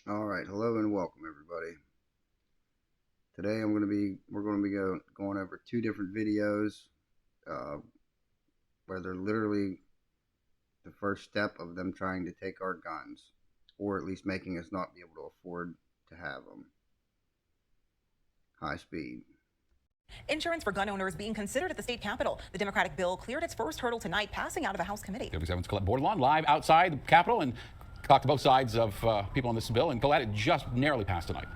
All right, hello and welcome everybody. Today we're going to be going over two different videos uh, where they're literally the first step of them trying to take our guns, or at least making us not be able to afford to have them. High speed. Insurance for gun owners being considered at the state capitol. The Democratic bill cleared its first hurdle tonight, passing out of the House committee. WSM's Colette Bordelon live outside the Capitol and talked to both sides of people on this bill. And Colette, it just narrowly passed tonight.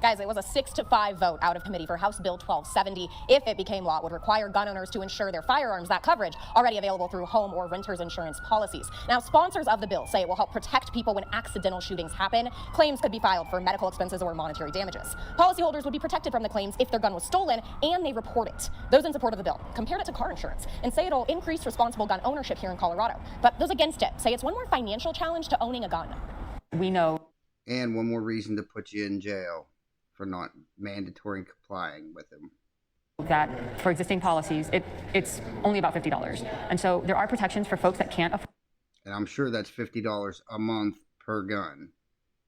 Guys, it was a 6-5 vote out of committee for House Bill 1270. If it became law, it would require gun owners to insure their firearms. That coverage already available through home or renter's insurance policies. Now, sponsors of the bill say it will help protect people when accidental shootings happen. Claims could be filed for medical expenses or monetary damages. Policyholders would be protected from the claims if their gun was stolen and they report it. Those in support of the bill compared it to car insurance and say it'll increase responsible gun ownership here in Colorado. But those against it say it's one more financial challenge to owning a gun. We know. And one more reason to put you in jail for not mandatory complying with them. That for existing policies, it's only about $50. And so there are protections for folks that can't afford. And I'm sure that's $50 a month per gun,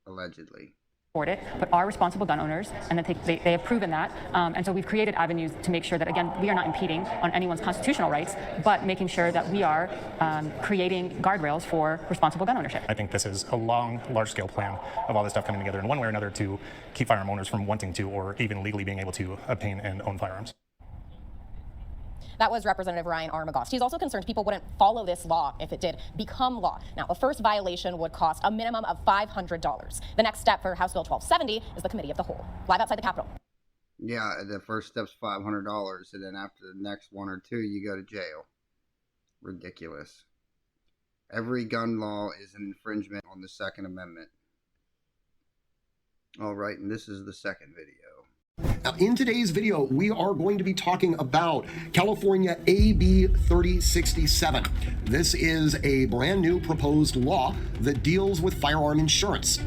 allegedly. It, but are responsible gun owners, and that they have proven that. And so we've created avenues to make sure that, again, we are not impeding on anyone's constitutional rights, but making sure that we are creating guardrails for responsible gun ownership. I think this is a long, large-scale plan of all this stuff coming together in one way or another to keep firearm owners from wanting to or even legally being able to obtain and own firearms. That was Representative Ryan Armagost. He's also concerned people wouldn't follow this law if it did become law. Now, a first violation would cost a minimum of $500. The next step for House Bill 1270 is the Committee of the Whole. Live outside the Capitol. Yeah, the first step's $500, and then after the next one or two, you go to jail. Ridiculous. Every gun law is an infringement on the Second Amendment. All right, and this is the second video. Now, in today's video, we are going to be talking about California AB 3067. This is a brand new proposed law that deals with firearm insurance.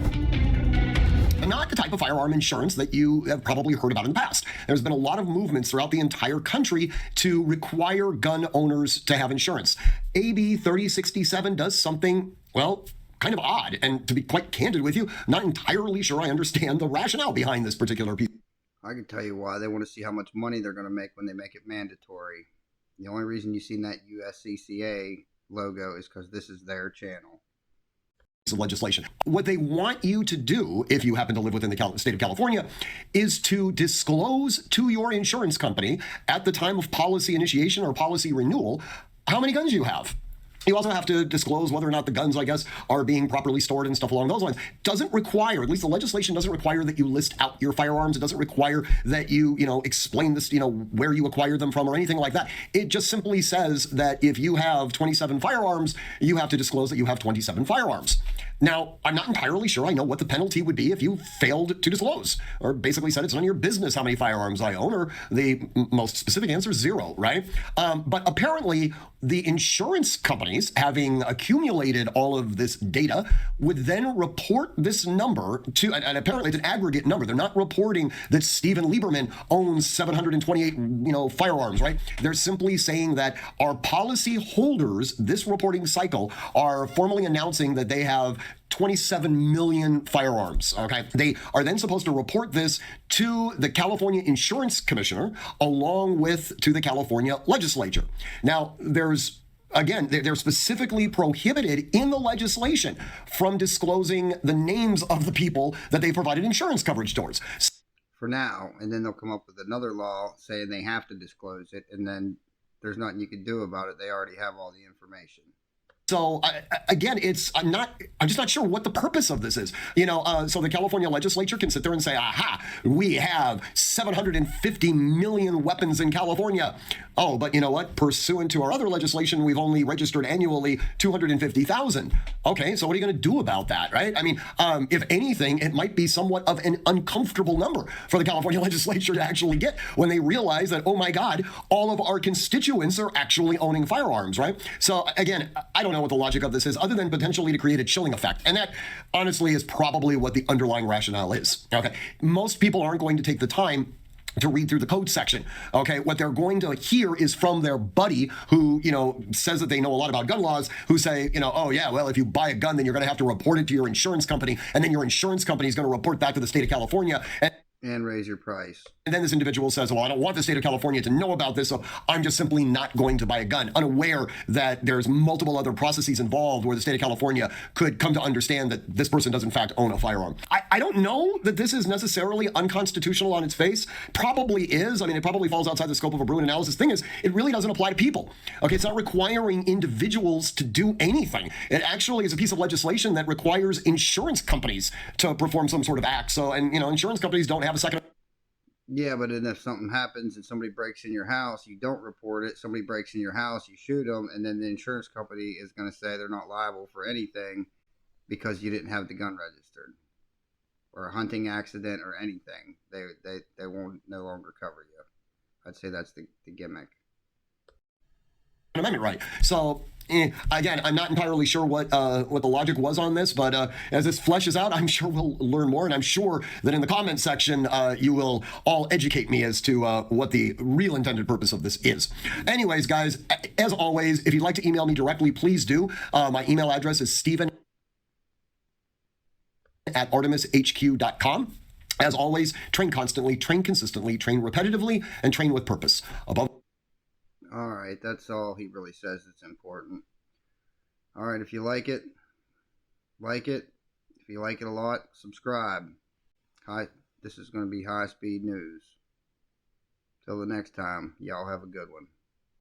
Not the type of firearm insurance that you have probably heard about in the past. There's been a lot of movements throughout the entire country to require gun owners to have insurance. AB 3067 does something, well, kind of odd. And to be quite candid with you, not entirely sure I understand the rationale behind this particular piece. I can tell you why. They want to see how much money they're going to make when they make it mandatory. The only reason you've seen that USCCA logo is because this is their channel. Of legislation. What they want you to do, if you happen to live within the state of California, is to disclose to your insurance company at the time of policy initiation or policy renewal how many guns you have. You also have to disclose whether or not the guns, I guess, are being properly stored and stuff along those lines. Doesn't require, at least the legislation doesn't require that you list out your firearms. It doesn't require that you explain this, where you acquired them from or anything like that. It just simply says that if you have 27 firearms, you have to disclose that you have 27 firearms. Now, I'm not entirely sure I know what the penalty would be if you failed to disclose, or basically said it's none of your business how many firearms I own, or the most specific answer is 0, right? But apparently, the insurance companies, having accumulated all of this data, would then report this number to, and apparently it's an aggregate number. They're not reporting that Stephen Lieberman owns 728, firearms, right? They're simply saying that our policy holders, this reporting cycle, are formally announcing that they have 27 million firearms. Okay, they are then supposed to report this to the California Insurance Commissioner along with to the California legislature. Now, they're specifically prohibited in the legislation from disclosing the names of the people that they provided insurance coverage towards. For now, and then they'll come up with another law saying they have to disclose it, and then there's nothing you can do about it. They already have all the information. So again, I'm just not sure what the purpose of this is. So the California legislature can sit there and say, aha, we have 750 million weapons in California. Oh, but you know what? Pursuant to our other legislation, we've only registered annually 250,000. Okay, so what are you going to do about that, right? I mean, if anything, it might be somewhat of an uncomfortable number for the California legislature to actually get when they realize that, oh my God, all of our constituents are actually owning firearms, right? So again, I don't know what the logic of this is, other than potentially to create a chilling effect. And that, honestly, is probably what the underlying rationale is. Okay, most people aren't going to take the time to read through the code section. Okay, what they're going to hear is from their buddy who, says that they know a lot about gun laws, who say, oh yeah, well, if you buy a gun, then you're going to have to report it to your insurance company, and then your insurance company is going to report back to the state of California. And raise your price. And then this individual says, well, I don't want the state of California to know about this, so I'm just simply not going to buy a gun, unaware that there's multiple other processes involved where the state of California could come to understand that this person does in fact own a firearm. I don't know that this is necessarily unconstitutional on its face. Probably is. I mean, it probably falls outside the scope of a Bruin analysis. Thing is, it really doesn't apply to people. Okay, it's not requiring individuals to do anything. It actually is a piece of legislation that requires insurance companies to perform some sort of act. So, and insurance companies don't have a second. Yeah, but then if something happens and somebody breaks in your house, you don't report it. Somebody breaks in your house, you shoot them, and then the insurance company is going to say they're not liable for anything because you didn't have the gun registered, or a hunting accident or anything. They won't no longer cover you. I'd say that's the gimmick. Amendment right. So again, I'm not entirely sure what the logic was on this, but as this fleshes out, I'm sure we'll learn more, and I'm sure that in the comment section you will all educate me as to what the real intended purpose of this is. Anyways, guys, as always, if you'd like to email me directly, please do. My email address is steven@artemishq.com. As always, train constantly, train consistently, train repetitively, and train with purpose. Above. All right, that's all he really says that's important. All right, if you like it, like it. If you like it a lot, subscribe. This is going to be high-speed news. Till the next time, y'all have a good one.